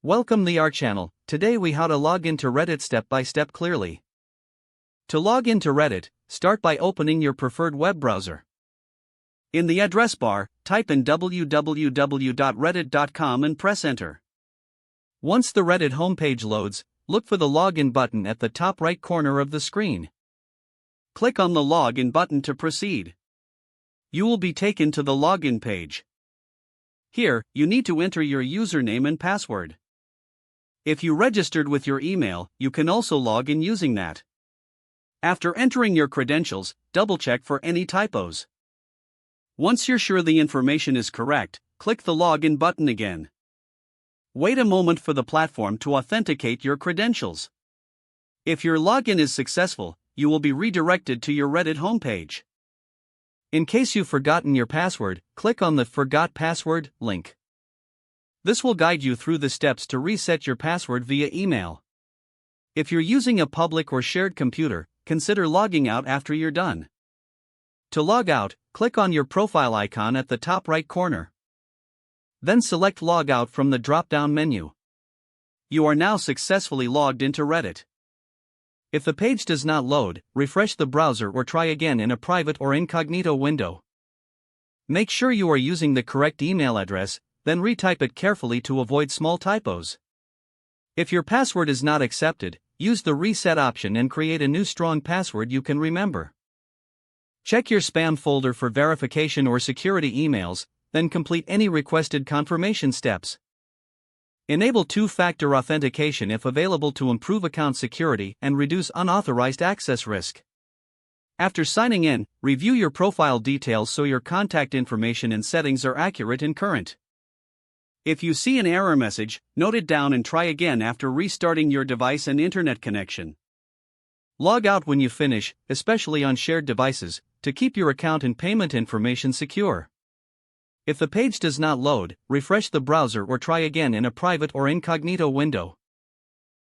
Welcome to our channel. Today we how to log into Reddit step by step clearly. To log into Reddit, start by opening your preferred web browser. In the address bar, type in www.reddit.com and press enter. Once the Reddit homepage loads, look for the login button at the top right corner of the screen. Click on the login button to proceed. You will be taken to the login page. Here, you need to enter your username and password. If you registered with your email, you can also log in using that. After entering your credentials, double-check for any typos. Once you're sure the information is correct, click the login button again. Wait a moment for the platform to authenticate your credentials. If your login is successful, you will be redirected to your Reddit homepage. In case you've forgotten your password, click on the Forgot Password link. This will guide you through the steps to reset your password via email. If you're using a public or shared computer, consider logging out after you're done. To log out, click on your profile icon at the top right corner. Then select Log Out from the drop-down menu. You are now successfully logged into Reddit. If the page does not load, refresh the browser or try again in a private or incognito window. Make sure you are using the correct email address, then retype it carefully to avoid small typos. If your password is not accepted, use the reset option and create a new strong password you can remember. Check your spam folder for verification or security emails, then complete any requested confirmation steps. Enable two-factor authentication if available to improve account security and reduce unauthorized access risk. After signing in, review your profile details so your contact information and settings are accurate and current. If you see an error message, note it down and try again after restarting your device and internet connection. Log out when you finish, especially on shared devices, to keep your account and payment information secure. If the page does not load, refresh the browser or try again in a private or incognito window.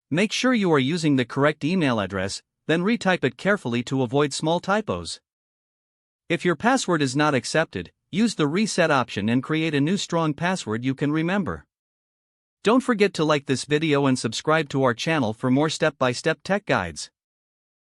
Make sure you are using the correct email address, then retype it carefully to avoid small typos. If your password is not accepted, use the reset option and create a new strong password you can remember. Don't forget to like this video and subscribe to our channel for more step-by-step tech guides.